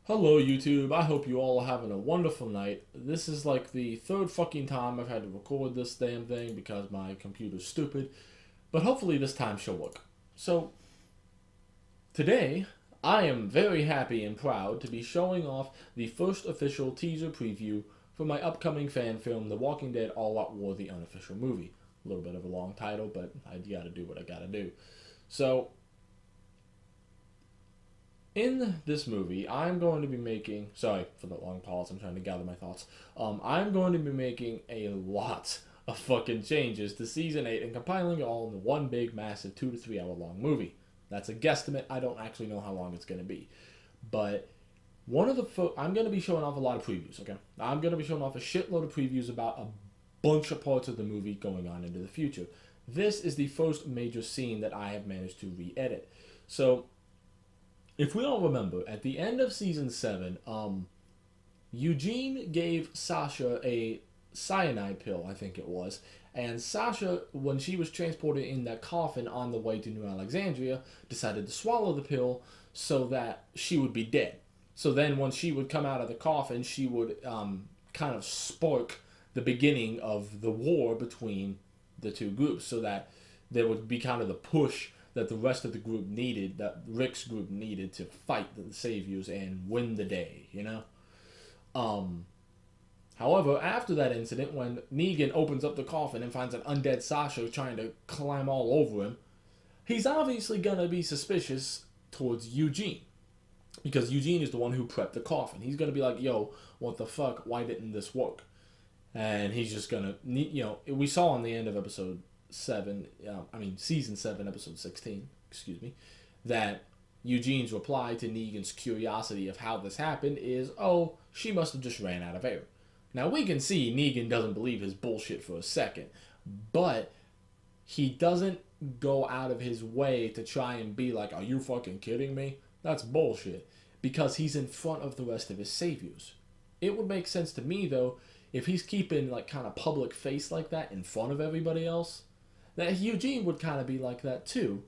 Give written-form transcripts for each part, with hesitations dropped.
Hello YouTube, I hope you all are having a wonderful night. This is like the third fucking time I've had to record this damn thing because my computer's stupid, but hopefully this time she'll work. So, today, I am very happy and proud to be showing off the first official teaser preview for my upcoming fan film, The Walking Dead All Out War, the unofficial movie. A little bit of a long title, but I gotta do what I gotta do. So, in this movie, I'm going to be making. Sorry for the long pause. I'm trying to gather my thoughts. I'm going to be making a lot of fucking changes to season 8 and compiling it all into one big, massive 2 to 3 hour long movie. That's a guesstimate. I don't actually know how long it's going to be, but I'm going to be showing off a lot of previews. Okay, I'm going to be showing off a shitload of previews about a bunch of parts of the movie going on into the future. This is the first major scene that I have managed to re-edit. So if we all remember, at the end of season 7, Eugene gave Sasha a cyanide pill, I think it was. And Sasha, when she was transported in that coffin on the way to New Alexandria, decided to swallow the pill so that she would be dead. So then when she would come out of the coffin, she would kind of spark the beginning of the war between the two groups, so that there would be kind of the push that the rest of the group needed, that Rick's group needed to fight the Saviors and win the day, you know? However, after that incident, when Negan opens up the coffin and finds an undead Sasha trying to climb all over him, he's obviously gonna be suspicious towards Eugene. Because Eugene is the one who prepped the coffin. He's gonna be like, yo, what the fuck? Why didn't this work? And he's just gonna, we saw in the end of season 7, episode 16, excuse me, that Eugene's reply to Negan's curiosity of how this happened is, oh, she must have just ran out of air. Now, we can see Negan doesn't believe his bullshit for a second, but he doesn't go out of his way to try and be like, are you fucking kidding me? That's bullshit. Because he's in front of the rest of his saviors. It would make sense to me, though, if he's keeping, like, kind of public face like that in front of everybody else, that Eugene would kind of be like that too.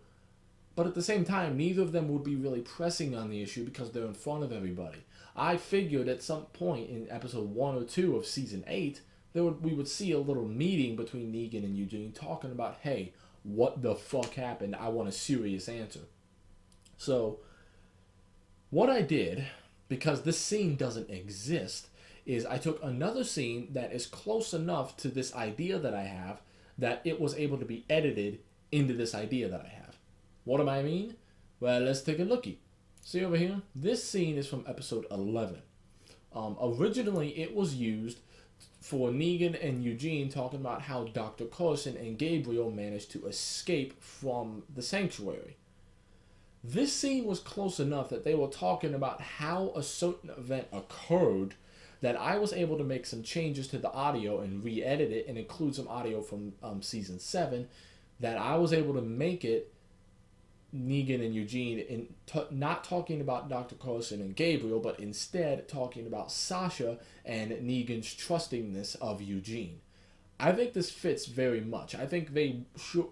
But at the same time, neither of them would be really pressing on the issue because they're in front of everybody. I figured at some point in episode 1 or 2 of season 8, we would see a little meeting between Negan and Eugene talking about, hey, what the fuck happened? I want a serious answer. So, what I did, because this scene doesn't exist, is I took another scene that is close enough to this idea that I have that it was able to be edited into this idea that I have. What do I mean? Well, let's take a lookie. See over here? This scene is from episode 11. Originally, it was used for Negan and Eugene talking about how Dr. Carson and Gabriel managed to escape from the sanctuary. This scene was close enough that they were talking about how a certain event occurred that I was able to make some changes to the audio and re-edit it and include some audio from season 7, that I was able to make it Negan and Eugene in not talking about Dr. Carson and Gabriel, but instead talking about Sasha and Negan's trustingness of Eugene. I think this fits very much. I think they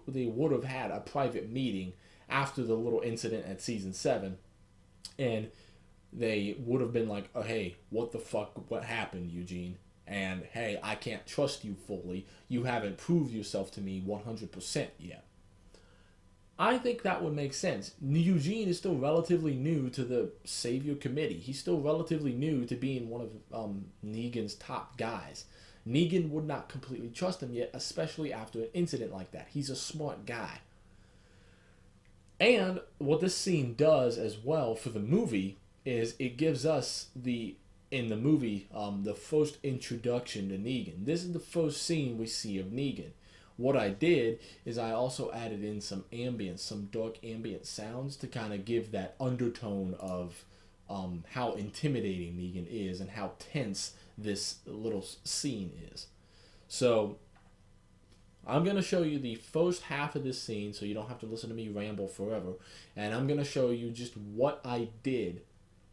would have had a private meeting after the little incident at season 7, and they would have been like, oh, hey, what the fuck, what happened, Eugene? And, hey, I can't trust you fully. You haven't proved yourself to me 100% yet. I think that would make sense. Eugene is still relatively new to the Savior Committee. He's still relatively new to being one of Negan's top guys. Negan would not completely trust him yet, especially after an incident like that. He's a smart guy. And what this scene does as well for the movie is it gives us in the movie the first introduction to Negan. This is the first scene we see of Negan. What I did is I also added in some ambience, some dark ambient sounds to kind of give that undertone of how intimidating Negan is and how tense this little scene is. So I'm going to show you the first half of this scene so you don't have to listen to me ramble forever. And I'm going to show you just what I did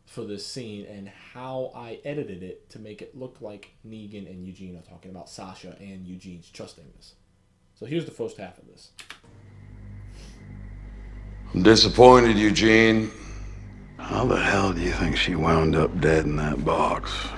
for this scene and how I edited it to make it look like Negan and Eugene are talking about Sasha and Eugene's trustingness. So here's the first half of this. I'm disappointed, Eugene. How the hell do you think she wound up dead in that box?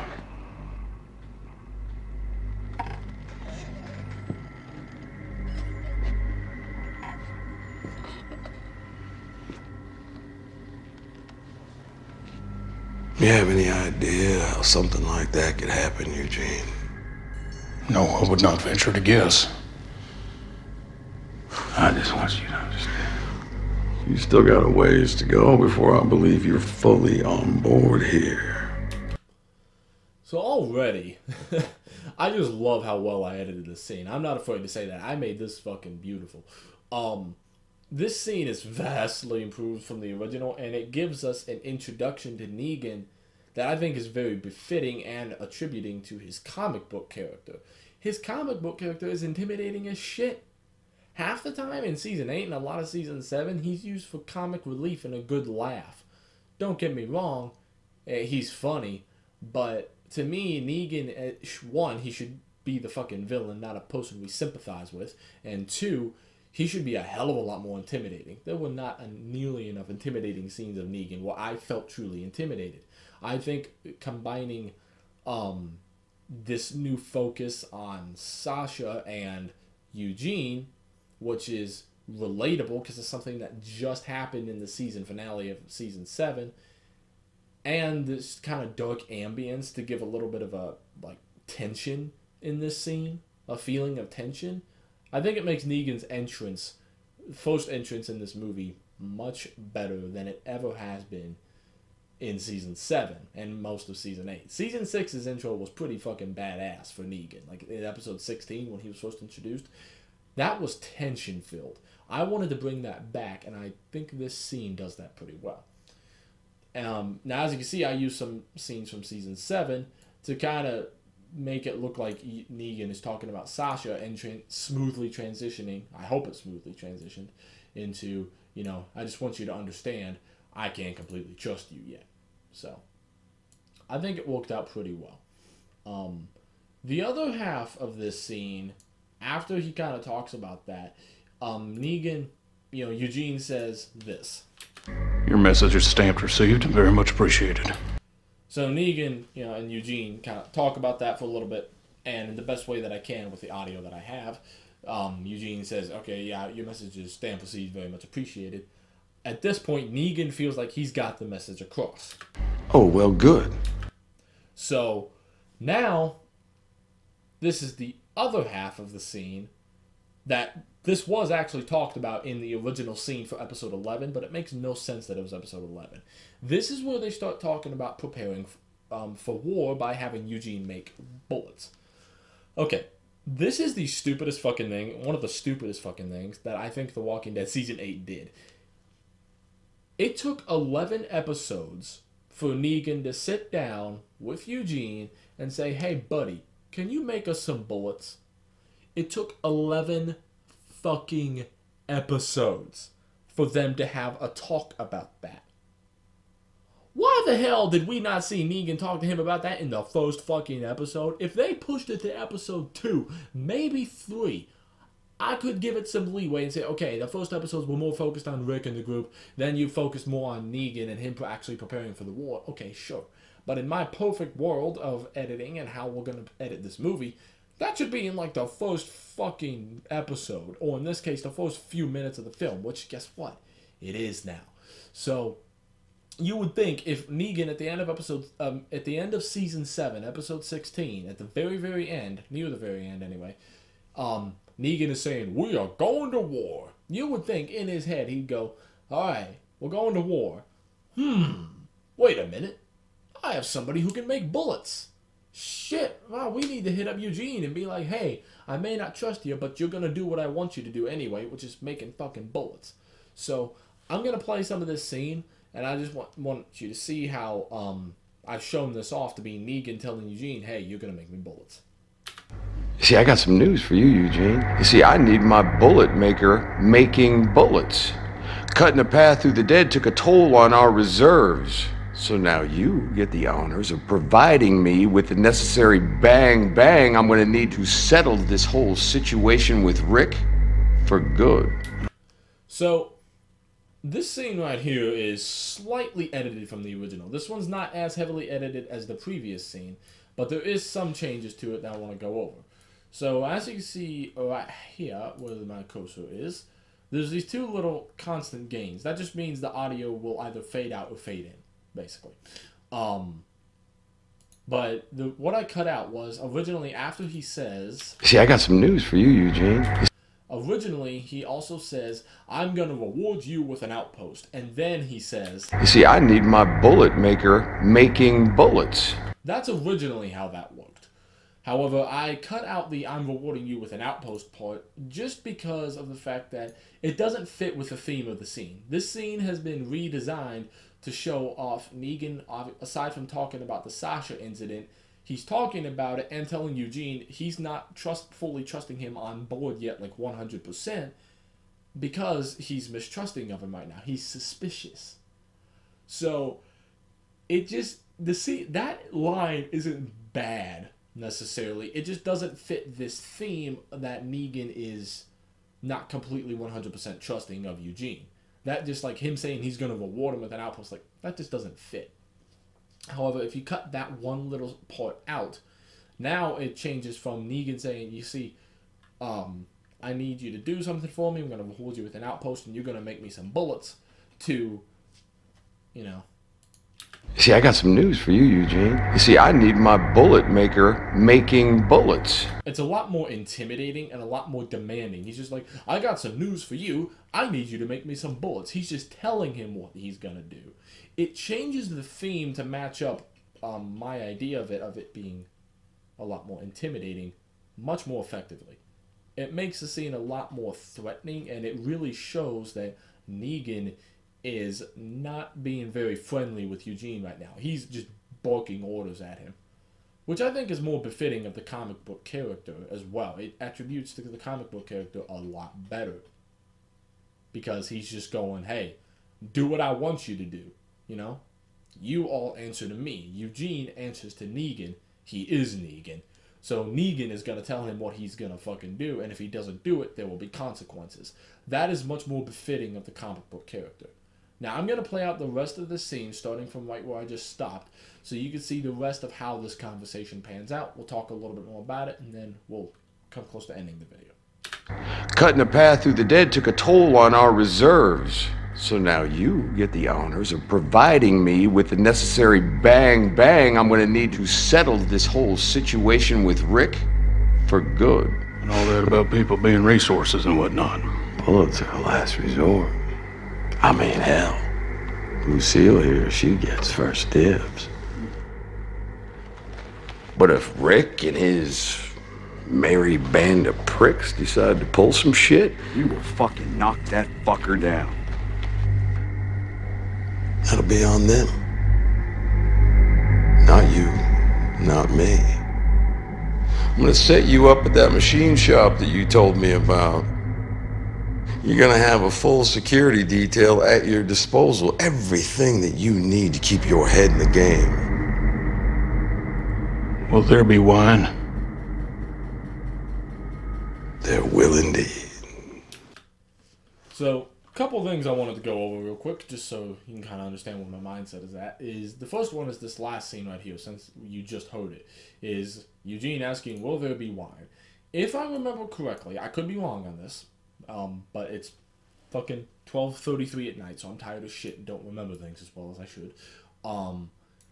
You have any idea how something like that could happen, Eugene? No, I would not venture to guess. I just want you to understand. You still got a ways to go before I believe you're fully on board here. So already, I just love how well I edited this scene. I'm not afraid to say that. I made this fucking beautiful. This scene is vastly improved from the original, and it gives us an introduction to Negan that I think is very befitting and attributing to his comic book character. His comic book character is intimidating as shit. Half the time in Season 8 and a lot of Season 7, he's used for comic relief and a good laugh. Don't get me wrong, he's funny, but to me, Negan, one, he should be the fucking villain, not a person we sympathize with, and two, he should be a hell of a lot more intimidating. There were not nearly enough intimidating scenes of Negan where I felt truly intimidated. I think combining this new focus on Sasha and Eugene, which is relatable because it's something that just happened in the season finale of Season 7, and this kind of dark ambience to give a little bit of a tension in this scene, a feeling of tension. I think it makes Negan's first entrance in this movie, much better than it ever has been in Season 7 and most of Season 8. Season 6's intro was pretty fucking badass for Negan. Like in episode 16 when he was first introduced, that was tension-filled. I wanted to bring that back, and I think this scene does that pretty well. Now, as you can see, I used some scenes from Season 7 to kind of make it look like Negan is talking about Sasha and smoothly transitioning, I hope it's smoothly transitioned, into, I just want you to understand I can't completely trust you yet. So, I think it worked out pretty well. The other half of this scene, after he kind of talks about that, Negan, Eugene says this. Your message is stamped received and very much appreciated. So Negan, and Eugene kind of talk about that for a little bit, and in the best way that I can with the audio that I have, Eugene says, okay, yeah, your message is stamped received, very much appreciated. At this point, Negan feels like he's got the message across. Oh, well, good. So now, this is the other half of the scene that this was actually talked about in the original scene for episode 11, but it makes no sense that it was episode 11. This is where they start talking about preparing for war by having Eugene make bullets. Okay, this is the stupidest fucking thing, one of the stupidest fucking things that I think The Walking Dead Season 8 did. It took 11 episodes for Negan to sit down with Eugene and say, hey, buddy, can you make us some bullets? It took 11 fucking episodes for them to have a talk about that. Why the hell did we not see Negan talk to him about that in the first fucking episode? If they pushed it to episode 2, maybe 3, I could give it some leeway and say, okay, the first episodes were more focused on Rick and the group, then you focused more on Negan and him actually preparing for the war. Okay, sure. But in my perfect world of editing and how we're going to edit this movie, that should be in like the first fucking episode, or in this case, the first few minutes of the film, which guess what? It is now. So you would think if Negan at the end of at the end of Season 7, episode 16, at the very, very end, near the very end anyway, Negan is saying, we are going to war. You would think in his head he'd go, all right, we're going to war. Wait a minute. I have somebody who can make bullets. Shit, wow, we need to hit up Eugene and be like, hey, I may not trust you, but you're going to do what I want you to do anyway, which is making fucking bullets. So I'm going to play some of this scene, and I just want you to see how I've shown this off to be Negan telling Eugene, hey, you're going to make me bullets. See, I got some news for you, Eugene. You see, I need my bullet maker making bullets. Cutting a path through the dead took a toll on our reserves. So now you get the honors of providing me with the necessary bang bang I'm going to need to settle this whole situation with Rick for good. So This scene right here is slightly edited from the original. This one's not as heavily edited as the previous scene, but there is some changes to it that I want to go over. So as you can see right here, where my cursor is, there's these two little constant gains. That just means the audio will either fade out or fade in, basically. But what I cut out was originally after he says... See, I got some news for you, Eugene. Originally, he also says, I'm going to reward you with an outpost. And then he says... You see, I need my bullet maker making bullets. That's originally how that worked. However, I cut out the I'm rewarding you with an outpost part just because of the fact that it doesn't fit with the theme of the scene. This scene has been redesigned to show off Negan, aside from talking about the Sasha incident. He's talking about it and telling Eugene he's not fully trusting him on board yet, like 100%, because he's mistrusting of him right now. He's suspicious. So, that line isn't bad, necessarily. It just doesn't fit this theme that Negan is not completely 100% trusting of Eugene. That just, like, him saying he's going to reward him with an outpost, like, that just doesn't fit. However, if you cut that one little part out, now it changes from Negan saying, you see, I need you to do something for me, I'm going to reward you with an outpost, and you're going to make me some bullets, to, you know. See, I got some news for you, Eugene. You see, I need my bullet maker making bullets. It's a lot more intimidating and a lot more demanding. He's just like, I got some news for you, I need you to make me some bullets. He's just telling him what he's going to do. It changes the theme to match up my idea of it being a lot more intimidating, much more effectively. It makes the scene a lot more threatening, and it really shows that Negan is not being very friendly with Eugene right now. He's just barking orders at him, which I think is more befitting of the comic book character as well. It attributes to the comic book character a lot better, because he's just going, hey, do what I want you to do. You know, you all answer to me. Eugene answers to Negan. He is Negan. So Negan is going to tell him what he's going to fucking do, and if he doesn't do it, there will be consequences. That is much more befitting of the comic book character. Now, I'm going to play out the rest of the scene, starting from right where I just stopped, so you can see the rest of how this conversation pans out. We'll talk a little bit more about it, and then we'll come close to ending the video. Cutting a path through the dead took a toll on our reserves. So now you get the honors of providing me with the necessary bang I'm going to need to settle this whole situation with Rick for good. And all that about people being resources and whatnot. Bullets are a last resort. I mean, hell, Lucille here, she gets first dibs. But if Rick and his merry band of pricks decide to pull some shit, you will fucking knock that fucker down. that'll be on them. Not you, not me. I'm gonna set you up at that machine shop that you told me about. You're gonna have a full security detail at your disposal. Everything that you need to keep your head in the game. Will there be wine? There will indeed. So, a couple things I wanted to go over real quick, just so you can kind of understand what my mindset is at. Is the first one is this last scene right here, since you just heard it. Is Eugene asking, will there be wine? If I remember correctly, I could be wrong on this, but it's fucking 12:33 at night, so I'm tired of shit and don't remember things as well as I should.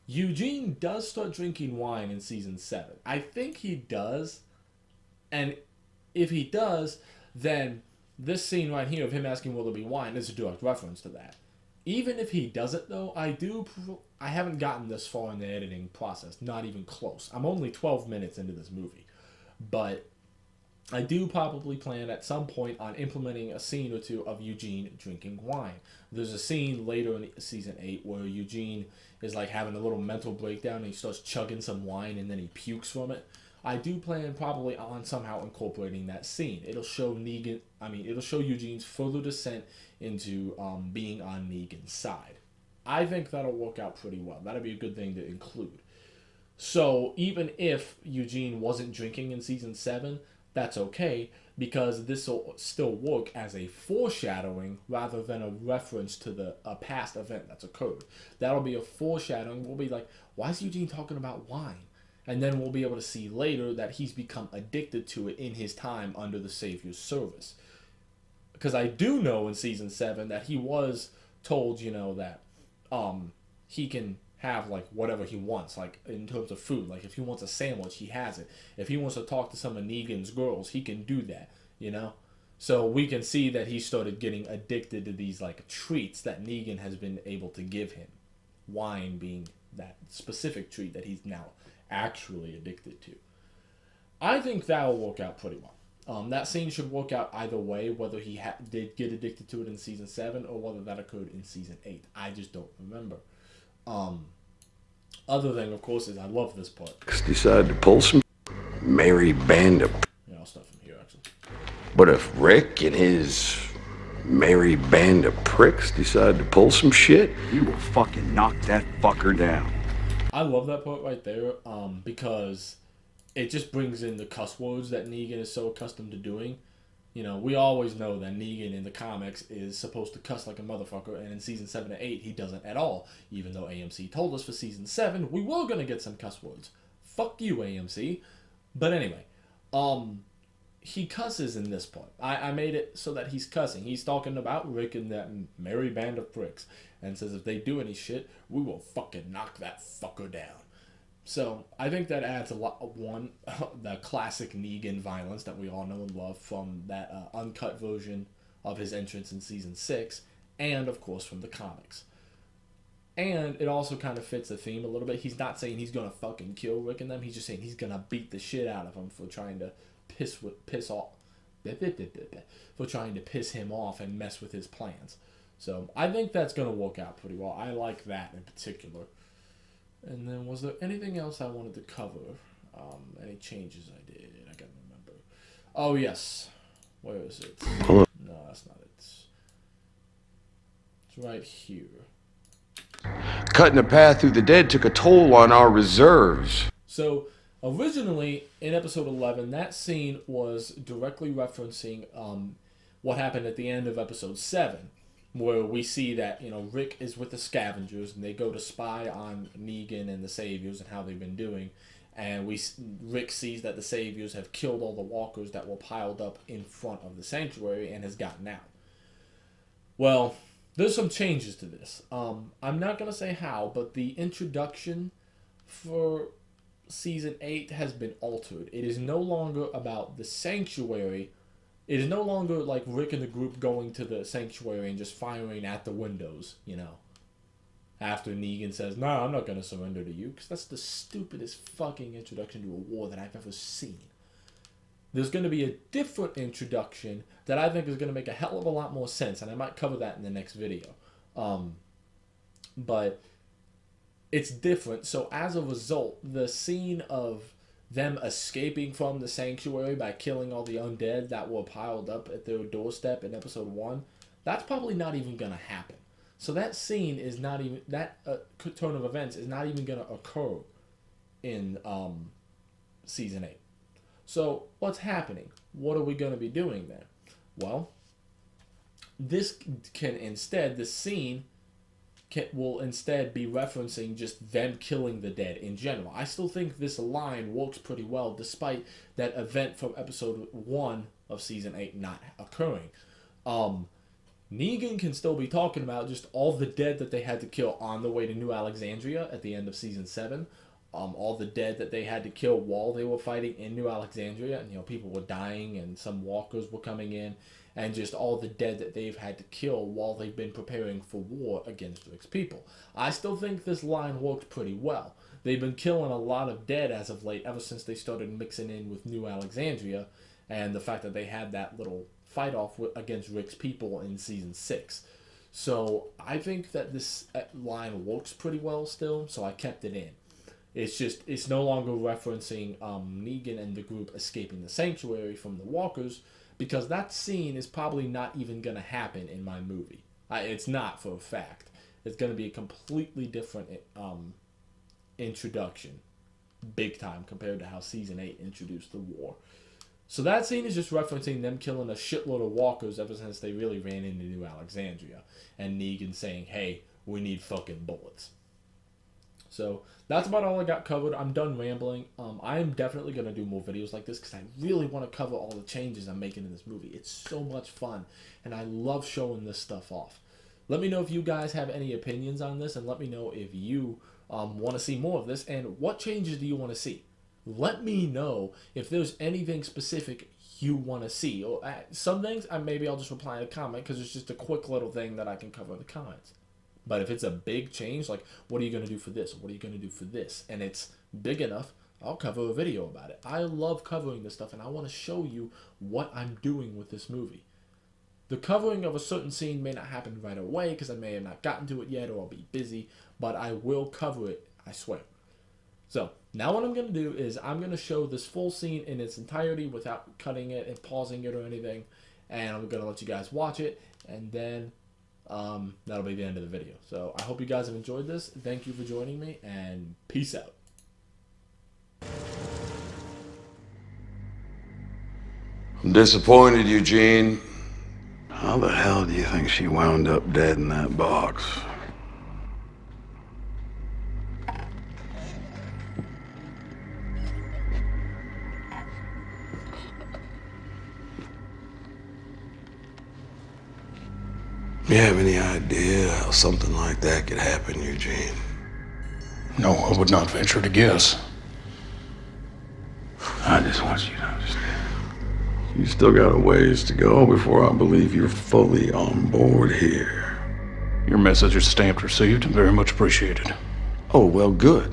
Eugene does start drinking wine in season 7. I think he does, and if he does, then this scene right here of him asking will there be wine is a direct reference to that. Even if he doesn't, though, I haven't gotten this far in the editing process, not even close. I'm only 12 minutes into this movie, but I do probably plan at some point on implementing a scene or two of Eugene drinking wine. There's a scene later in season 8 where Eugene is like having a little mental breakdown and he starts chugging some wine and then he pukes from it. I do plan probably on somehow incorporating that scene. It'll show Eugene's further descent into being on Negan's side. I think that'll work out pretty well. That'll be a good thing to include. So even if Eugene wasn't drinking in season 7, that's okay, because this will still work as a foreshadowing rather than a reference to a past event that's occurred. That'll be a foreshadowing. We'll be like, why is Eugene talking about wine? And then we'll be able to see later that he's become addicted to it in his time under the Savior's service. Because I do know in season 7 that he was told, you know, that he can have like whatever he wants, like in terms of food. Like if he wants a sandwich, he has it. If he wants to talk to some of Negan's girls, he can do that, you know? So we can see that he started getting addicted to these like treats that Negan has been able to give him. Wine being that specific treat that he's now actually addicted to. I think that'll work out pretty well. That scene should work out either way, whether he did get addicted to it in season 7 or whether that occurred in season 8. I just don't remember. Other thing, of course, is I love this part. Decided to pull some merry band of... Yeah, I'll start from here, actually. But if Rick and his merry band of pricks decide to pull some shit, You will fucking knock that fucker down. I love that part right there, because it just brings in the cuss words that Negan is so accustomed to doing. You know, we always know that Negan in the comics is supposed to cuss like a motherfucker, and in season 7 and 8, he doesn't at all. Even though AMC told us for season 7, we were going to get some cuss words. Fuck you, AMC. But anyway, he cusses in this part. I made it so that he's cussing. He's talking about Rick and that merry band of pricks, and says if they do any shit, we will fucking knock that fucker down. So I think that adds a lot. The classic Negan violence that we all know and love from that uncut version of his entrance in season 6, and of course from the comics. And it also kind of fits the theme a little bit. He's not saying he's gonna fucking kill Rick and them. He's just saying he's gonna beat the shit out of him for trying to piss him off and mess with his plans. So I think that's gonna work out pretty well. I like that in particular. And then was there anything else I wanted to cover? Any changes I did? I can't remember. Oh, yes. Where is it? No, that's not it. It's right here. cutting a path through the dead took a toll on our reserves. So, originally, in episode 11, that scene was directly referencing what happened at the end of episode 7. Where we see that, you know, Rick is with the scavengers and they go to spy on Negan and the Saviors and how they've been doing. And Rick sees that the Saviors have killed all the walkers that were piled up in front of the sanctuary and has gotten out. Well, there's some changes to this. I'm not going to say how, but the introduction for season 8 has been altered. It is no longer about the sanctuary. It is no longer like Rick and the group going to the sanctuary and just firing at the windows, you know. After Negan says, "No, I'm not going to surrender to you," because that's the stupidest fucking introduction to a war that I've ever seen. There's going to be a different introduction that I think is going to make a hell of a lot more sense, and I might cover that in the next video. But it's different, so as a result, the scene of them escaping from the sanctuary by killing all the undead that were piled up at their doorstep in episode 1, that's probably not even going to happen. So that scene is not even, that turn of events is not even going to occur in season 8. So what's happening? What are we going to be doing then? Well, this can instead, the scene will instead be referencing just them killing the dead in general. I still think this line works pretty well despite that event from episode 1 of season 8 not occurring. Negan can still be talking about just all the dead that they had to kill on the way to New Alexandria at the end of season 7. All the dead that they had to kill while they were fighting in New Alexandria. And, you know, people were dying and some walkers were coming in. And just all the dead that they've had to kill while they've been preparing for war against Rick's people. I still think this line worked pretty well. They've been killing a lot of dead as of late, ever since they started mixing in with New Alexandria. And the fact that they had that little fight-off against Rick's people in Season 6. So I think that this line works pretty well still, so I kept it in. It's just, it's no longer referencing Negan and the group escaping the sanctuary from the walkers, because that scene is probably not even going to happen in my movie. It's not, for a fact. It's going to be a completely different introduction, big time, compared to how Season 8 introduced the war. So that scene is just referencing them killing a shitload of walkers ever since they really ran into New Alexandria. And Negan saying, hey, we need fucking bullets. So that's about all I got covered. I'm done rambling. I'm definitely going to do more videos like this because I really want to cover all the changes I'm making in this movie. It's so much fun, and I love showing this stuff off. Let me know if you guys have any opinions on this, and let me know if you want to see more of this, and what changes do you want to see? Let me know if there's anything specific you want to see. Or some things, maybe I'll just reply in a comment because it's just a quick little thing that I can cover in the comments. But if it's a big change, like what are you going to do for this? Or what are you going to do for this? And it's big enough, I'll cover a video about it. I love covering this stuff, and I want to show you what I'm doing with this movie. The covering of a certain scene may not happen right away because I may have not gotten to it yet, or I'll be busy, but I will cover it, I swear. So now what I'm going to do is I'm going to show this full scene in its entirety without cutting it and pausing it or anything. And I'm going to let you guys watch it. And then that'll be the end of the video. So I hope you guys have enjoyed this. Thank you for joining me, and peace out. I'm disappointed, Eugene. How the hell do you think she wound up dead in that box? You have any idea how something like that could happen, Eugene? No, I would not venture to guess. I just want you to understand. You still got a ways to go before I believe you're fully on board here. Your message is stamped received and very much appreciated. Oh, well, good.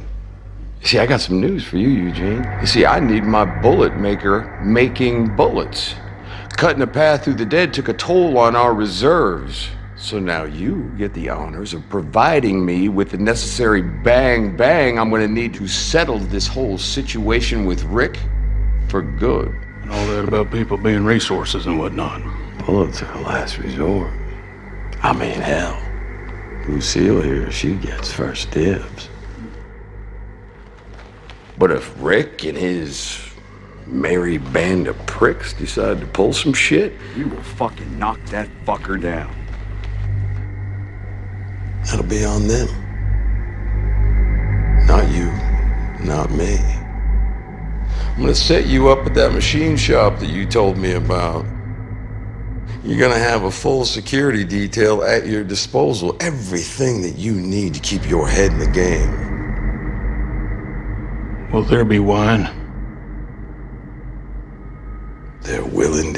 See, I got some news for you, Eugene. You see, I need my bullet maker making bullets. Cutting a path through the dead took a toll on our reserves. So now you get the honors of providing me with the necessary bang I'm going to need to settle this whole situation with Rick for good. And all that about people being resources and whatnot. Bullets are a last resort. I mean, hell, Lucille here, she gets first dibs. But if Rick and his merry band of pricks decide to pull some shit, You will fucking knock that fucker down. that'll be on them. Not you, not me. I'm gonna set you up at that machine shop that you told me about. You're gonna have a full security detail at your disposal. Everything that you need to keep your head in the game. Will there be wine? There will indeed.